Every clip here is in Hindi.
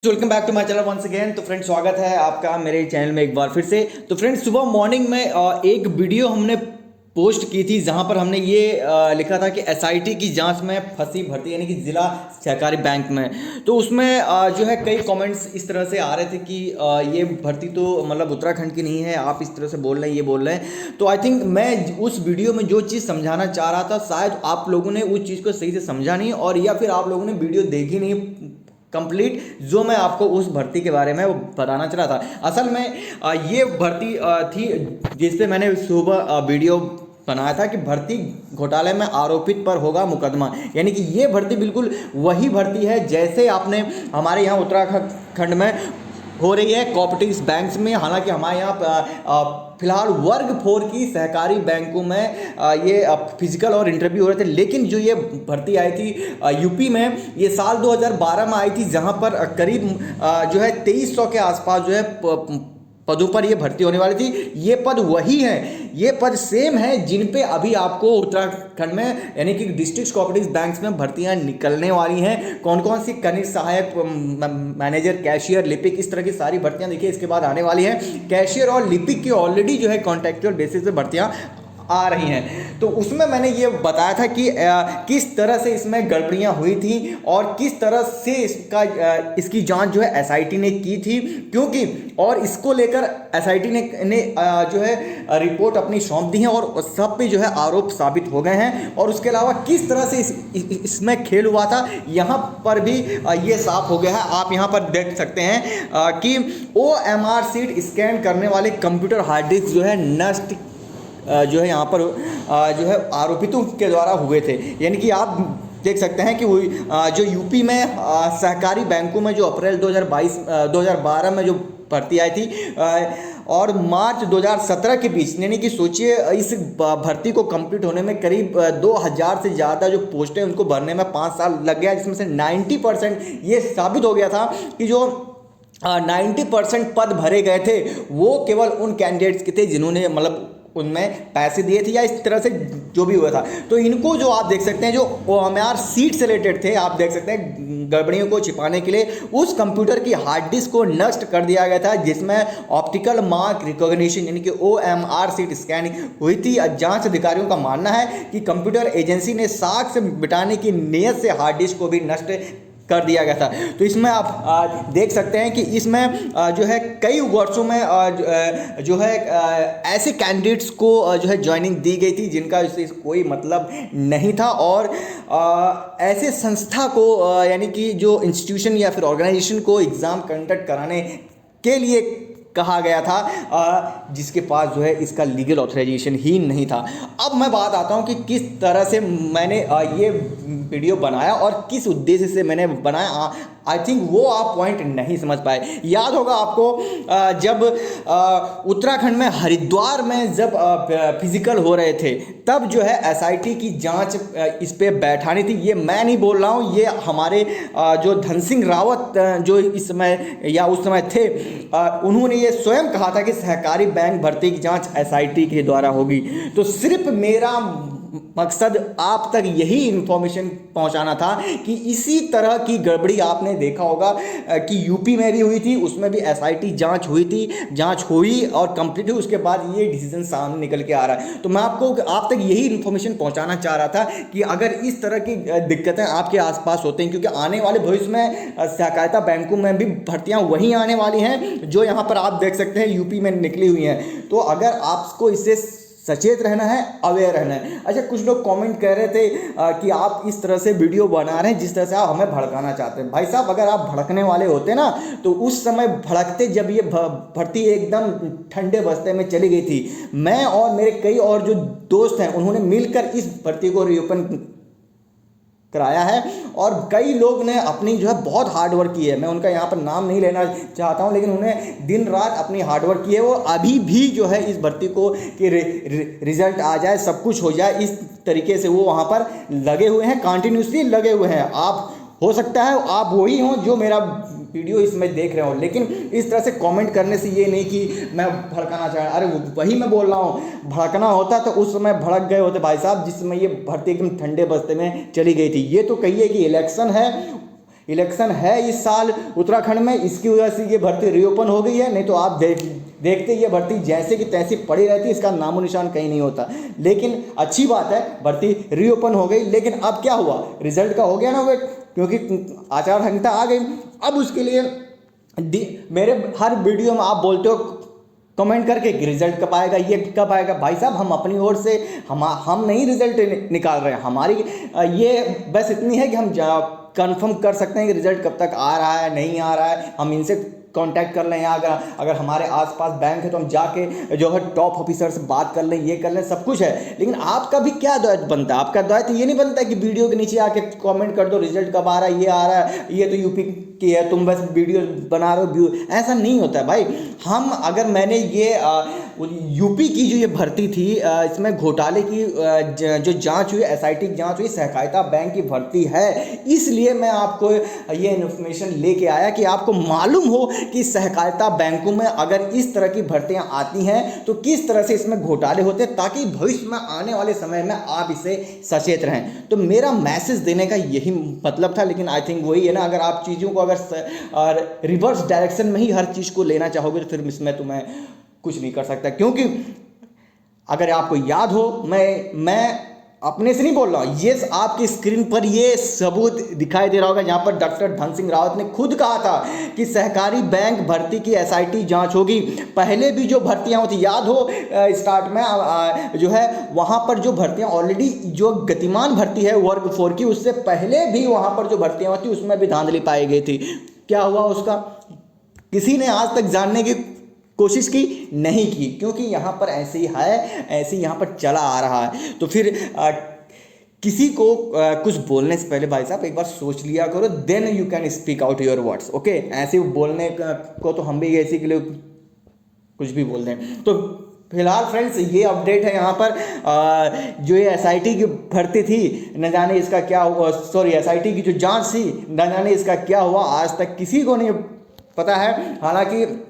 Welcome back to my channel once again. तो फ्रेंड्स, स्वागत है आपका मेरे चैनल में एक बार फिर से। तो फ्रेंड्स, सुबह मॉर्निंग में एक वीडियो हमने पोस्ट की थी जहां पर हमने ये लिखा था कि एसआईटी की जांच में फंसी भर्ती, यानी कि जिला सहकारी बैंक में। तो उसमें जो है कई कमेंट्स इस तरह से आ रहे थे कि ये भर्ती तो मतलब उत्तराखंड की नहीं है, आप इस तरह से बोल रहे हैं, ये बोल रहे हैं। तो आई थिंक मैं उस वीडियो में जो चीज़ समझाना चाह रहा था, शायद आप लोगों ने उस चीज़ को सही से समझा नहीं, और या फिर आप लोगों ने वीडियो देखी नहीं कंप्लीट, जो मैं आपको उस भर्ती के बारे में वो बताना चाह रहा था। असल में ये भर्ती थी जिस पे मैंने सुबह वीडियो बनाया था कि भर्ती घोटाले में आरोपित पर होगा मुकदमा। यानी कि ये भर्ती बिल्कुल वही भर्ती है जैसे आपने हमारे यहाँ उत्तराखंड में हो रही है कोऑपरेटिव बैंक्स में। हालांकि हमारे यहाँ फिलहाल वर्ग 4 की सहकारी बैंकों में ये फिजिकल और इंटरव्यू हो रहे थे, लेकिन जो ये भर्ती आई थी यूपी में, ये साल 2012 में आई थी, जहां पर करीब जो है 2300 के आसपास जो है पदों पर ये भर्ती होने वाली थी। ये पद वही हैं, ये पद सेम है जिन पे अभी आपको उत्तराखंड में यानी कि डिस्ट्रिक्ट कोऑपरेटिव बैंक्स में भर्तियां निकलने वाली हैं। कौन कौन सी? कनिष्ठ सहायक, मैनेजर, कैशियर, लिपिक, इस तरह की सारी भर्तियां देखिए इसके बाद आने वाली हैं। कैशियर और लिपिक की ऑलरेडी जो है कॉन्ट्रेक्चुअल बेसिस पे भर्तियां आ रही हैं। तो उसमें मैंने ये बताया था कि किस तरह से इसमें गड़बड़ियां हुई थी और किस तरह से इसकी जांच जो है एसआईटी ने की थी, क्योंकि और इसको लेकर एसआईटी ने जो है रिपोर्ट अपनी सौंप दी है और सब पे जो है आरोप साबित हो गए हैं। और उसके अलावा किस तरह से इसमें खेल हुआ था, यहाँ पर भी ये साफ हो गया है। आप यहाँ पर देख सकते हैं कि OMR सीट स्कैन करने वाले कंप्यूटर हार्ड डिस्क जो है नष्ट जो है यहाँ पर जो है आरोपितों के द्वारा हुए थे। यानी कि आप देख सकते हैं कि जो यूपी में सहकारी बैंकों में जो अप्रैल 2012 में जो भर्ती आई थी और मार्च 2017 के बीच, यानी कि सोचिए इस भर्ती को कंप्लीट होने में करीब 2000 से ज़्यादा जो पोस्टें उनको भरने में 5 साल लग गया, जिसमें से 90% ये साबित हो गया था कि जो 90% पद भरे गए थे वो केवल उन कैंडिडेट्स के थे जिन्होंने मतलब उनमें पैसे दिए थे या इस तरह से जो भी हुआ था। तो इनको जो आप देख सकते हैं जो OMR सीट से रिलेटेड थे, आप देख सकते हैं गड़बड़ियों को छिपाने के लिए उस कंप्यूटर की हार्ड डिस्क को नष्ट कर दिया गया था, जिसमें ऑप्टिकल मार्क रिकॉग्निशन यानी कि OMR सीट स्कैनिंग हुई थी। जांच अधिकारियों का मानना है कि कंप्यूटर एजेंसी ने साक्ष्य मिटाने की नीयत से हार्ड डिस्क को भी नष्ट कर दिया गया था। तो इसमें आप देख सकते हैं कि इसमें जो है कई वर्षों में जो है ऐसे कैंडिडेट्स को जो है ज्वाइनिंग दी गई थी जिनका इससे कोई मतलब नहीं था, और ऐसे संस्था को यानी कि जो इंस्टीट्यूशन या फिर ऑर्गेनाइजेशन को एग्ज़ाम कंडक्ट कराने के लिए कहा गया था जिसके पास जो है इसका लीगल ऑथराइजेशन ही नहीं था। अब मैं बात आता हूं कि किस तरह से मैंने ये वीडियो बनाया और किस उद्देश्य से मैंने बनाया। आई थिंक वो आप पॉइंट नहीं समझ पाए। याद होगा आपको जब उत्तराखंड में हरिद्वार में जब फिजिकल हो रहे थे, तब जो है एसआईटी की जांच इस पे बैठानी थी। ये मैं नहीं बोल रहा हूँ, ये हमारे जो धन सिंह रावत जो इस समय या उस समय थे, उन्होंने ये स्वयं कहा था कि सहकारी बैंक भर्ती की जांच एसआईटी के द्वारा होगी। तो सिर्फ मेरा मकसद आप तक यही इंफॉर्मेशन पहुंचाना था कि इसी तरह की गड़बड़ी आपने देखा होगा कि यूपी में भी हुई थी, उसमें भी एसआईटी जांच हुई थी, जांच हुई और कंप्लीट हुई, उसके बाद ये डिसीजन सामने निकल के आ रहा है। तो मैं आपको आप तक यही इंफॉर्मेशन पहुंचाना चाह रहा था कि अगर इस तरह की दिक्कतें आपके आसपास होते हैं, क्योंकि आने वाले भविष्य में सहकारिता बैंकों में भी भर्तियां वही आने वाली हैं जो यहाँ पर आप देख सकते हैं यूपी में निकली हुई हैं। तो अगर आपको इससे सचेत रहना है, अवेयर रहना है। अच्छा, कुछ लोग कमेंट कर रहे थे कि आप इस तरह से वीडियो बना रहे हैं जिस तरह से आप हमें भड़काना चाहते हैं। भाई साहब, अगर आप भड़कने वाले होते ना तो उस समय भड़कते, जब ये भर्ती एकदम ठंडे बस्ते में चली गई थी, मैं और मेरे कई और जो दोस्त हैं उन्होंने मिलकर इस भर्ती को रीओपन कराया है और कई लोग ने अपनी जो है बहुत हार्ड वर्क की है। मैं उनका यहाँ पर नाम नहीं लेना चाहता हूँ, लेकिन उन्हें दिन रात अपनी हार्ड वर्क की है। वो अभी भी जो है इस भर्ती को कि रिजल्ट आ जाए, सब कुछ हो जाए, इस तरीके से वो वहाँ पर लगे हुए हैं, कंटिन्यूसली लगे हुए हैं। आप हो सकता है आप वही हों जो मेरा वीडियो इसमें देख रहे हो, लेकिन इस तरह से कमेंट करने से ये नहीं कि मैं भड़काना चाह रहा। अरे वही मैं बोल रहा हूँ, भड़कना होता तो उस समय भड़क गए होते भाई साहब, जिस समय ये भर्ती एकदम ठंडे बस्ते में चली गई थी। ये तो कहिए कि इलेक्शन है, इलेक्शन है इस साल उत्तराखंड में, इसकी वजह से ये भर्ती रीओपन हो गई है, नहीं तो आप देखते ये भर्ती जैसे कि तैसी पड़ी रहती, इसका नामो निशान कहीं नहीं होता। लेकिन अच्छी बात है, भर्ती रीओपन हो गई। लेकिन अब क्या हुआ, रिजल्ट का हो गया ना वेट, क्योंकि आचार संहिता आ गई। अब उसके लिए मेरे हर वीडियो में आप बोलते हो कमेंट करके कि रिजल्ट कब आएगा, ये कब आएगा। भाई साहब, हम अपनी ओर से हम नहीं रिजल्ट निकाल रहे हैं, हमारी ये बस इतनी है कि हम कंफर्म कर सकते हैं कि रिजल्ट कब तक आ रहा है, नहीं आ रहा है। हम इनसे कांटेक्ट कर लें, या अगर हमारे आसपास बैंक है तो हम जाके जो है टॉप ऑफिसर से बात कर लें, ये कर लें, सब कुछ है। लेकिन आपका भी क्या दायित्व बनता है? आपका दायित्व ये नहीं बनता कि वीडियो के नीचे आके कमेंट कर दो रिजल्ट कब आ रहा है, ये आ रहा है, ये तो यूपी की है, तुम बस वीडियो बना रहे हो व्यू। ऐसा नहीं होता है भाई। हम अगर मैंने ये यूपी की जो ये भर्ती थी, इसमें घोटाले की जो जांच हुई, एसआईटी की जांच हुई, सहकारिता बैंक की भर्ती है, इसलिए मैं आपको ये इन्फॉर्मेशन लेके आया कि आपको मालूम हो कि सहकारिता बैंकों में अगर इस तरह की भर्तियां आती हैं तो किस तरह से इसमें घोटाले होते हैं, ताकि भविष्य में आने वाले समय में आप इससे सचेत रहें। तो मेरा मैसेज देने का यही मतलब था। लेकिन आई थिंक वही है ना, अगर आप चीज़ों को अगर रिवर्स डायरेक्शन में ही हर चीज़ को लेना चाहोगे तो फिर इसमें तो मैं कुछ नहीं कर सकता। क्योंकि अगर आपको याद हो, मैं अपने से नहीं बोल रहा हूँ, ये आपकी स्क्रीन पर ये सबूत दिखाई दे रहा होगा, जहाँ पर डॉक्टर धन सिंह रावत ने खुद कहा था कि सहकारी बैंक भर्ती की एसआईटी जांच होगी। पहले भी जो भर्तियां होती, याद हो स्टार्ट में जो है वहाँ पर जो भर्तियां ऑलरेडी जो गतिमान भर्ती है वर्ग 4 की, उससे पहले भी वहाँ पर जो भर्तियां होती उसमें भी धांधली पाई गई थी। क्या हुआ उसका? किसी ने आज तक जानने की कोशिश की नहीं की, क्योंकि यहाँ पर ऐसे ही है, ऐसे ही यहाँ पर चला आ रहा है। तो फिर किसी को कुछ बोलने से पहले भाई साहब एक बार सोच लिया करो, then you can speak out your words. Okay, ऐसे बोलने को तो हम भी ऐसे के लिए कुछ भी बोल दें। तो फिलहाल फ्रेंड्स ये अपडेट है यहाँ पर। जो ये एसआईटी की भर्ती थी, न जाने इसका क्या हुआ, सॉरी एसआईटी की जो जांच थी, न जाने इसका क्या हुआ, आज तक किसी को नहीं पता है। हालांकि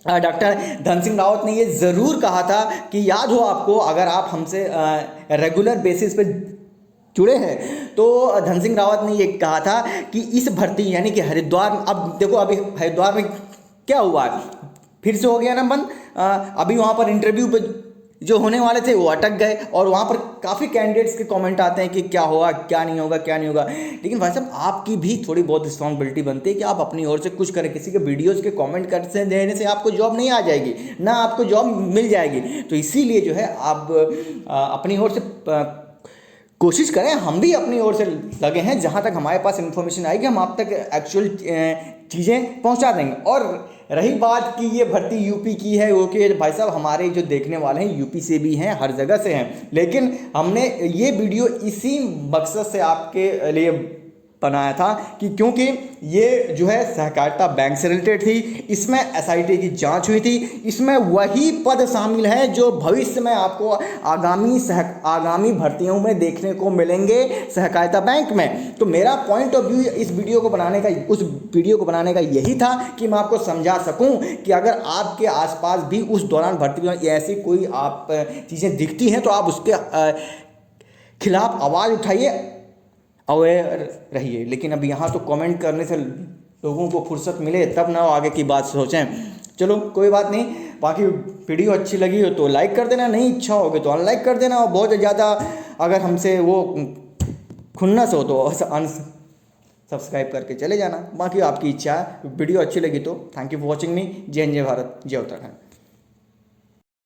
डॉक्टर धन सिंह रावत ने ये ज़रूर कहा था कि याद हो आपको, अगर आप हमसे रेगुलर बेसिस पे जुड़े हैं तो धन सिंह रावत ने ये कहा था कि इस भर्ती यानी कि हरिद्वार, अब देखो अभी हरिद्वार में क्या हुआ, फिर से हो गया ना बंद। अभी वहाँ पर इंटरव्यू पे जो होने वाले थे वो अटक गए, और वहाँ पर काफ़ी कैंडिडेट्स के कमेंट आते हैं कि क्या होगा, क्या नहीं होगा, क्या नहीं होगा। लेकिन भाई साहब, आपकी भी थोड़ी बहुत रिस्पॉन्सिबिलिटी बनती है कि आप अपनी ओर से कुछ करें। किसी के वीडियोज़ के कमेंट करते देने से आपको जॉब नहीं आ जाएगी, ना आपको जॉब मिल जाएगी। तो इसीलिए जो है आप अपनी ओर से कोशिश करें। हम भी अपनी ओर से लगे हैं, जहाँ तक हमारे पास इन्फॉर्मेशन आएगी हम आप तक एक्चुअल चीज़ें पहुँचा देंगे। और रही बात कि ये भर्ती यूपी की है, वो कि भाई साहब हमारे जो देखने वाले हैं यूपी से भी हैं, हर जगह से हैं। लेकिन हमने ये वीडियो इसी मकसद से आपके लिए बनाया था कि क्योंकि ये जो है सहकारिता बैंक से रिलेटेड थी, इसमें एसआईटी की जांच हुई थी, इसमें वही पद शामिल है जो भविष्य में आपको आगामी भर्तियों में देखने को मिलेंगे सहकारिता बैंक में। तो मेरा पॉइंट ऑफ व्यू इस वीडियो को बनाने का, उस वीडियो को बनाने का यही था कि मैं आपको समझा सकूं कि अगर आपके आसपास भी उस दौरान भर्ती में ऐसी कोई आप चीज़ें दिखती हैं तो आप उसके खिलाफ आवाज़ उठाइए, अवेयर रहिए। लेकिन अब यहाँ तो कमेंट करने से लोगों को फुर्सत मिले तब ना आगे की बात सोचें। चलो कोई बात नहीं, बाकी वीडियो अच्छी लगी हो तो लाइक कर देना, नहीं इच्छा होगी तो अनलाइक कर देना, और बहुत ज़्यादा अगर हमसे वो खुन्नस हो तो सब्सक्राइब करके चले जाना। बाकी आपकी इच्छा है। वीडियो अच्छी लगी तो थैंक यू फॉर वॉचिंग मी। जय हिंद, जय भारत, जय उत्तराखंड।